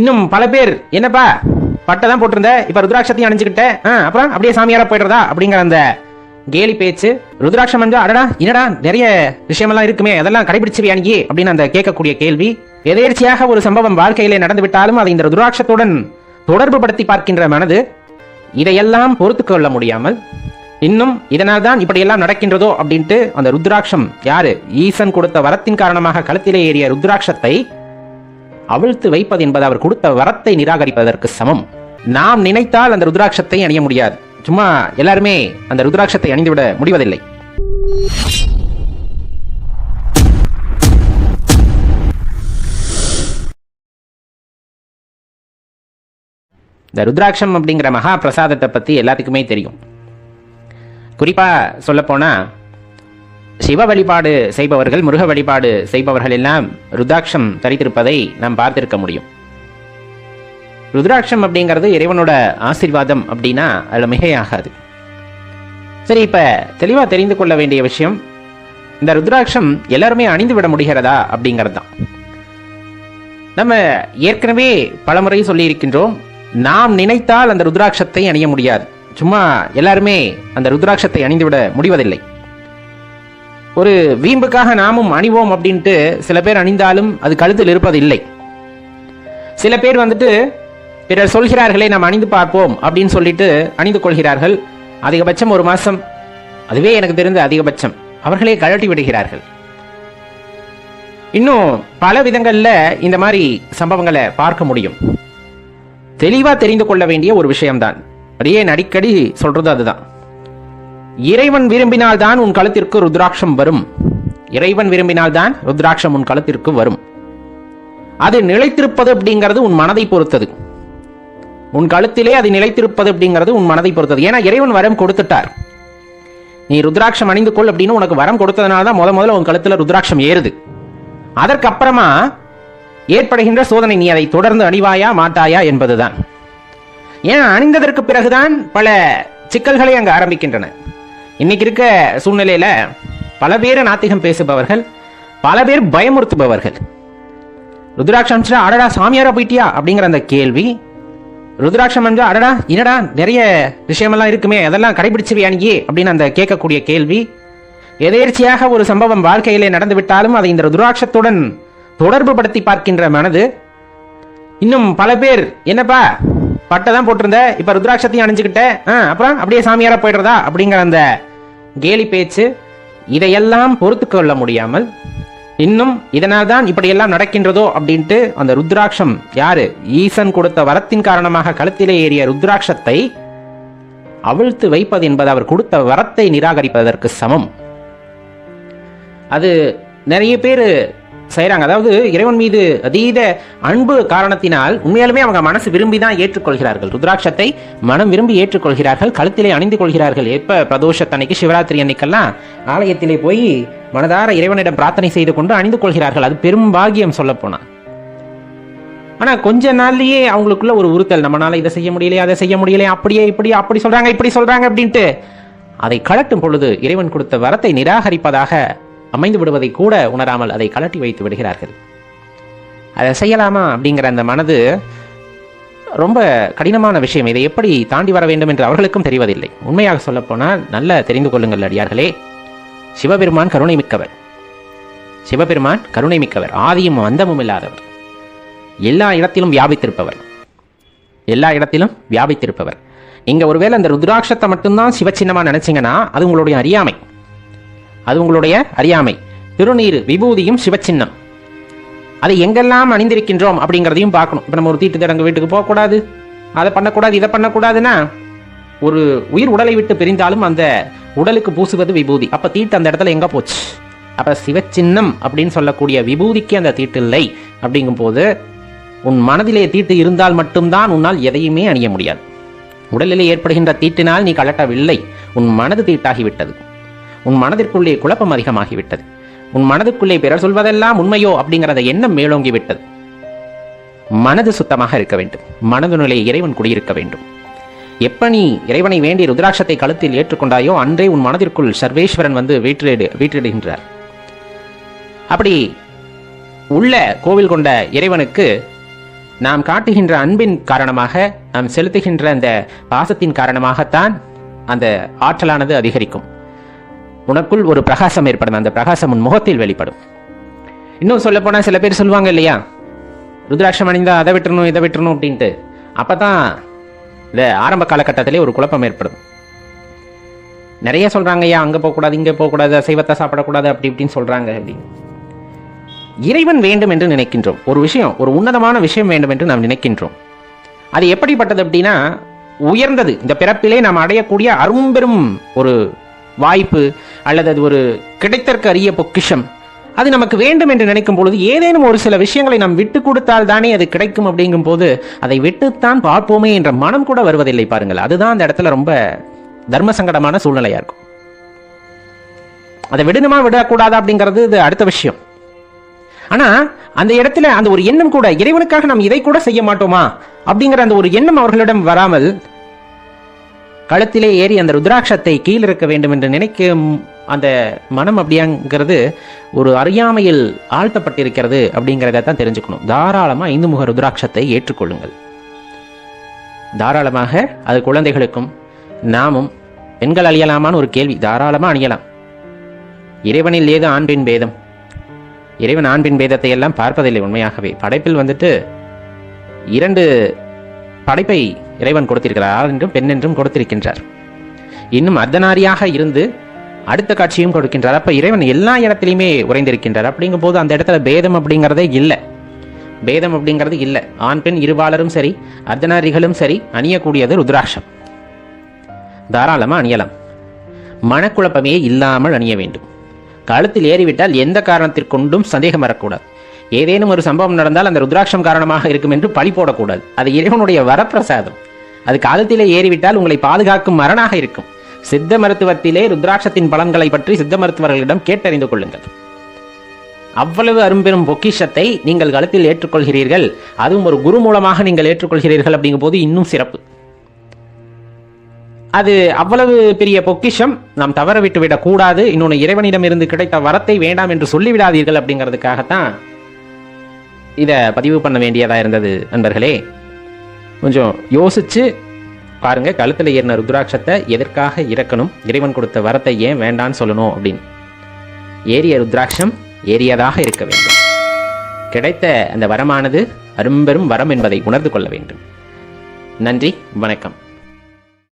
இன்னும் பல பேர் என்னப்பா பட்டை தான் போட்டிருந்த, இப்ப ருத்ராட்சத்தையும் அணிஞ்சுக்கிட்ட, அப்புறம் அப்படியே சாமியாரா போயிடுறதா அப்படிங்கிற அந்த கேலி பேச்சு. ருத்ராட்சம் அணிஞ்சா அடடா என்னடா நிறைய விஷயமெல்லாம் இருக்குமே, அதெல்லாம் கடைபிடிச்சுவியா நீ அப்படின்னு அந்த கேட்கக்கூடிய கேள்வி. எதேர்ச்சியாக ஒரு சம்பவம் வாழ்க்கையிலே நடந்து விட்டாலும் அதை இந்த ருத்ராட்சத்துடன் தொடர்பு படுத்தி பார்க்கின்ற மனது இதையெல்லாம் பொறுத்து கொள்ள முடியாமல் இன்னும் இதனால் தான் இப்படியெல்லாம் நடக்கின்றதோ அப்படின்ட்டு அந்த ருத்ராட்சம் யாரு ஈசன் கொடுத்த வரத்தின் காரணமாக கழுத்திலே ஏறிய ருத்ராட்சத்தை அவிழ்த்து வைப்பது என்பது அவர் கொடுத்த வரத்தை நிராகரிப்பதற்கு சமம். நாம் நினைத்தால் அந்த ருத்ராட்சத்தை அணிய முடியாது. சும்மா எல்லாருமே அந்த ருத்ராட்சத்தை அணிந்துவிட முடிவதில்லை. இந்த ருத்ராட்சம் அப்படிங்கிற மகா பிரசாதத்தை பத்தி எல்லாத்துக்குமே தெரியும். குறிப்பா சொல்ல போனா சிவ வழிபாடு செய்பவர்கள், முருக வழிபாடு செய்பவர்கள் எல்லாம் ருத்ராட்சம் தரித்திருப்பதை நாம் பார்த்திருக்க முடியும். ருத்ராட்சம் அப்படிங்கிறது இறைவனோட ஆசீர்வாதம் அப்படின்னா அதில் மிகையாகாது. சரி, இப்ப தெளிவா தெரிந்து கொள்ள வேண்டிய விஷயம், இந்த ருத்ராட்சம் எல்லாருமே அணிந்து விட முடிகிறதா அப்படிங்கிறது தான். நம்ம ஏற்கனவே பலமுறை சொல்லி இருக்கின்றோம், நாம் நினைத்தால் அந்த ருத்ராட்சத்தை அணிய முடியாது. சும்மா எல்லாருமே அந்த ருத்ராட்சத்தை அணிந்துவிட முடிவதில்லை. ஒரு வீம்புக்காக நாமும் அணிவோம் அப்படின்ட்டு சில பேர் அணிந்தாலும் அது கழுத்தில் இருப்பதில்லை. சில பேர் வந்துட்டு பிறர் சொல்கிறார்களே நாம் அணிந்து பார்ப்போம் அப்படின்னு சொல்லிட்டு அணிந்து கொள்கிறார்கள். அதிகபட்சம் ஒரு மாசம், அதுவே எனக்கு தெரிந்த அதிகபட்சம், அவர்களே கழட்டி விடுகிறார்கள். இன்னும் பல விதங்கள்ல இந்த மாதிரி சம்பவங்களை பார்க்க முடியும். தெளிவா தெரிந்து கொள்ள வேண்டிய ஒரு விஷயம்தான், அப்படியே அடிக்கடி சொல்றது அதுதான். இறைவன் விரும்பினால் தான் உன் கழுத்திற்கு ருத்ராட்சம் வரும். இறைவன் விரும்பினால் தான் ருத்ராட்சம் உன் கழுத்திற்கு வரும். அது நிலைத்திருப்பது அப்படிங்கிறது உன் மனதை பொறுத்தது. உன் கழுத்திலே அது நிலைத்திருப்பது அப்படிங்கிறது உன் மனதை பொறுத்தது. ஏன்னா இறைவன் வரம் கொடுத்துட்டார். நீ ருத்ராட்சம் அணிந்து கொள் அப்படின்னு உனக்கு வரம் கொடுத்ததுனால தான் முதல்ல உன் கழுத்துல ருத்ராட்சம் ஏறுது. அதற்கப்புறமா ஏற்படுகின்ற சோதனை, நீ அதை தொடர்ந்து அணிவாயா மாட்டாயா என்பதுதான். ஏன் அணிந்ததற்கு பிறகுதான் பல சிக்கல்களை அங்கு ஆரம்பிக்கின்றன. இன்னைக்கு இருக்க சூழ்நிலையில பல பேர் நாத்திகம் பேசுபவர்கள், பல பேர் பயமுறுத்துபவர்கள். ருத்ராட்சம் அடடா சாமியாரா போயிட்டியா அப்படிங்கிற அந்த கேள்வி, ருத்ராட்சம் அணிஞ்சா அடடா என்னடா நிறைய விஷயமெல்லாம் இருக்குமே, அதெல்லாம் கடைபிடிச்சுவியா நீ அப்படின்னு அந்த கேட்கக்கூடிய கேள்வி. எதேர்ச்சியாக ஒரு சம்பவம் வாழ்க்கையிலே நடந்து விட்டாலும் அதை இந்த ருத்ராட்சத்துடன் தொடர்பு படுத்தி பார்க்கின்ற மனது இன்னும் பல பேர் என்னப்பா பட்டை தான் போட்டிருந்த, இப்ப ருத்ராட்சத்தையும் அணிஞ்சுக்கிட்ட, அப்புறம் அப்படியே சாமியாரா போயிடுறதா அப்படிங்கிற அந்த கேலி பேச்சு. இதையெல்லாம் பொறுத்து கொள்ள முடியாமல் இன்னும் இதனால் தான் இப்படியெல்லாம் நடக்கின்றதோ அப்படின்ட்டு அந்த ருத்ராட்சம் யாரு ஈசன் கொடுத்த வரத்தின் காரணமாக கழுத்திலே ஏறிய ருத்ராட்சத்தை அவிழ்த்து வைப்பது என்பது அவர் கொடுத்த வரத்தை நிராகரிப்பதற்கு சமம். அது நிறைய பேர் செய்யறாங்க. அதாவது இறைவன் மீது அதீத அன்பு காரணத்தினால் உண்மையாலுமே அவங்க மனசு விரும்பி தான் ஏற்றுக்கொள்கிறார்கள். ருத்ராட்சத்தை மனம் விரும்பி ஏற்றுக்கொள்கிறார்கள், கழுத்திலே அணிந்து கொள்கிறார்கள். எப்ப பிரதோஷத்தன்னைக்கு, சிவராத்திரி அன்னைக்கெல்லாம் ஆலயத்திலே போய் மனதார இறைவனிடம் பிரார்த்தனை செய்து கொண்டு அணிந்து கொள்கிறார்கள். அது பெரும் பாகியம் சொல்ல போனா. ஆனா கொஞ்ச நாள்லயே அவங்களுக்குள்ள ஒரு உறுத்தல், நம்மளால இதை செய்ய முடியலையே, அதை செய்ய முடியலையே, அப்படியே இப்படி அப்படி சொல்றாங்க இப்படி சொல்றாங்க அப்படின்ட்டு அதை கலட்டும் பொழுது இறைவன் கொடுத்த வரத்தை நிராகரிப்பதாக அமைந்து விடுவதை கூட உணராமல் அதை கலட்டி வைத்து விடுகிறார்கள். அதை செய்யலாமா அப்படிங்கிற அந்த மனது ரொம்ப கடினமான விஷயம். இதை எப்படி தாண்டி வர வேண்டும் என்று அவர்களுக்கும் தெரிவதில்லை. உண்மையாக சொல்ல போனால் நல்ல தெரிந்து கொள்ளுங்கள் அடியார்களே, சிவபெருமான் கருணை மிக்கவர். சிவபெருமான் கருணை மிக்கவர், ஆதியும் அந்தமும் இல்லாதவர், எல்லா இடத்திலும் வியாபித்திருப்பவர், எல்லா இடத்திலும் வியாபித்திருப்பவர். இங்க ஒருவேளை அந்த ருத்ராட்சத்தை மட்டும்தான் சிவச்சின்னமா நினைச்சீங்கன்னா அது உங்களுடைய அறியாமை, அது உங்களுடைய அறியாமை. திருநீர் விபூதியும் சிவச்சின்னம். அதை எங்கெல்லாம் அணிந்திருக்கின்றோம் அப்படிங்கிறதையும் பார்க்கணும். இப்போ நம்ம ஒரு தீட்டு தடங்கு வீட்டுக்கு போகக்கூடாது, அதை பண்ணக்கூடாது, இதை பண்ணக்கூடாதுன்னா ஒரு உயிர் உடலை விட்டு பிரிந்தாலும் அந்த உடலுக்கு பூசுவது விபூதி. அப்ப தீட்டு அந்த இடத்துல எங்க போச்சு? அப்ப சிவச்சின்னம் அப்படின்னு சொல்லக்கூடிய விபூதிக்கு அந்த தீட்டு இல்லை. அப்படிங்கும் போது உன் மனதிலே தீட்டு இருந்தால் மட்டும்தான் உன்னால் எதையுமே அணிய முடியாது. உடலிலே ஏற்படுகின்ற தீட்டினால் நீ கலட்டவில்லை, உன் மனது தீட்டாகிவிட்டது. உன் மனதிற்குள்ளே குழப்பம் அதிகமாகிவிட்டது. உன் மனதுக்குள்ளே பிறர் சொல்வதெல்லாம் உண்மையோ அப்படிங்கிறத எண்ணம் மேலோங்கி விட்டது. மனது சுத்தமாக இருக்க வேண்டும், மனது நிலை இறைவன் குடியிருக்க வேண்டும். எப்ப நீ இறைவனை வேண்டி ருத்ராட்சத்தை கழுத்தில் ஏற்றுக்கொண்டாயோ அன்றே உன் மனதிற்குள் சர்வேஸ்வரன் வந்து வீற்றிடுகின்றார். அப்படி உள்ள கோவில் கொண்ட இறைவனுக்கு நாம் காட்டுகின்ற அன்பின் காரணமாக, நாம் செலுத்துகின்ற அந்த பாசத்தின் காரணமாகத்தான் அந்த ஆற்றலானது அதிகரிக்கும். உனக்குள் ஒரு பிரகாசம் ஏற்படும், அந்த பிரகாசம் உன் முகத்தில் வெளிப்படும். இன்னும் சொல்ல போனா சில பேர் சொல்லுவாங்க இல்லையா, ருத்ராட்சம் அணிந்தா அதை விட்டுறணும் இதை விட்டுறணும் அப்படின்ட்டு. அப்பதான் இந்த ஆரம்ப காலகட்டத்திலே ஒரு குழப்பம் ஏற்படும். நிறைய சொல்றாங்க, ஐயா அங்க போகக்கூடாது இங்க போகக்கூடாது, அசைவத்தை சாப்பிடக்கூடாது, அப்படி இப்படின்னு சொல்றாங்க. அப்படின்னு இறைவன் வேண்டும் என்று நினைக்கின்றோம். ஒரு விஷயம், ஒரு உன்னதமான விஷயம் வேண்டும் என்று நாம் நினைக்கின்றோம். அது எப்படிப்பட்டது அப்படின்னா, உயர்ந்தது, இந்த பிறப்பிலே நாம் அடையக்கூடிய அரும்பெரும் ஒரு வாய்ப்பு, அல்லது அது ஒரு கிடைத்தற்கு அரிய பொக்கிஷம். அது நமக்கு வேண்டும் என்று நினைக்கும் பொழுது ஏதேனும் ஒரு சில விஷயங்களை நாம் விட்டு கொடுத்தால் தானே அது கிடைக்கும். அப்படிங்கும் போது அதை விட்டுத்தான் பார்ப்போமே என்ற மனம் கூட வருவதில்லை. பாருங்கள், அதுதான் அந்த இடத்துல ரொம்ப தர்ம சங்கடமான சூழ்நிலையா இருக்கும். அதை விடணுமா விடக்கூடாதா அப்படிங்கிறது இது அடுத்த விஷயம். ஆனா அந்த இடத்துல அந்த ஒரு எண்ணம் கூட, இறைவனுக்காக நாம் இதை கூட செய்ய மாட்டோமா அப்படிங்கிற அந்த ஒரு எண்ணம் அவர்களிடம் வராமல், கழுத்திலே ஏறி அந்த ருத்ராட்சத்தை கீழிருக்க வேண்டும் என்று நினைக்கும் அந்த மனம் அப்படிங்கிறது ஒரு அறியாமையில் ஆழ்த்தப்பட்டிருக்கிறது அப்படிங்கிறத தான் தெரிஞ்சுக்கணும். தாராளமாக 5 முக ருத்ராட்சத்தை ஏற்றுக்கொள்ளுங்கள். தாராளமாக அது குழந்தைகளுக்கும், நாமும் பெண்கள் அணியலாமான்னு ஒரு கேள்வி, தாராளமாக அணியலாம். இறைவனில் ஏது ஆண் பெண் பேதம்? இறைவன் ஆண் பெண் பேதத்தை எல்லாம் பார்ப்பதில்லை. உண்மையாகவே படைப்பில் 2 படைப்பை இறைவன் கொடுத்திருக்கிறார், ஆண் என்றும் பெண் என்றும் கொடுத்திருக்கின்றார். இன்னும் அர்த்தநாரியாக இருந்து அடுத்த காட்சியும் கொடுக்கின்றார். அப்ப இறைவன் எல்லா இடத்திலையுமே உறைந்திருக்கின்றார். அப்படிங்கும் போது அந்த இடத்துல பேதம் அப்படிங்கிறதே இல்லை. பேதம் அப்படிங்கிறது இல்லை. ஆண் பெண் இருபாலரும் சரி, அர்த்தநாரிகளும் சரி அணியக்கூடியது ருத்ராட்சம். தாராளமா அணியலாம். மனக்குழப்பமே இல்லாமல் அணிய வேண்டும். கழுத்தில் ஏறிவிட்டால் எந்த காரணத்திற்கொண்டும் சந்தேகம் வரக்கூடாது. ஏதேனும் ஒரு சம்பவம் நடந்தால் அந்த ருத்ராட்சம் காரணமாக இருக்கும் என்று பழி போடக்கூடாது. அது இறைவனுடைய வரப்பிரசாதம். அது காலத்திலே ஏறிவிட்டால் உங்களை பாதுகாக்கும் மரணாக இருக்கும். சித்த மருத்துவத்திலே ருத்ராட்சத்தின் பலன்களை பற்றி சித்த மருத்துவர்களிடம் கேட்டறிந்து கொள்ளுங்கள். அவ்வளவு அரும்பெரும் பொக்கிஷத்தை நீங்கள் கழுத்தில் ஏற்றுக்கொள்கிறீர்கள், அதுவும் ஒரு குரு மூலமாக நீங்கள் ஏற்றுக்கொள்கிறீர்கள். அப்படிங்கும் போது இன்னும் சிறப்பு. அது அவ்வளவு பெரிய பொக்கிஷம், நாம் தவற விட்டு விடக்கூடாது. இன்னொன்று, இறைவனிடம் இருந்து கிடைத்த வரத்தை வேண்டாம் என்று சொல்லிவிடாதீர்கள் அப்படிங்கிறதுக்காகத்தான் இதை பதிவு பண்ண வேண்டியதா இருந்தது. நண்பர்களே, கொஞ்சம் யோசிச்சு பாருங்க, கழுத்தில் ஏறின ருத்ராட்சத்தை எதற்காக இறக்கணும், இறைவன் கொடுத்த வரத்தை ஏன் வேண்டான்னு சொல்லணும் அப்படின்னு. ஏறிய ருத்ராட்சம் ஏறியதாக இருக்க வேண்டும். கிடைத்த அந்த வரமானது அரும்பெரும் வரம் என்பதை உணர்ந்து கொள்ள வேண்டும். நன்றி, வணக்கம்.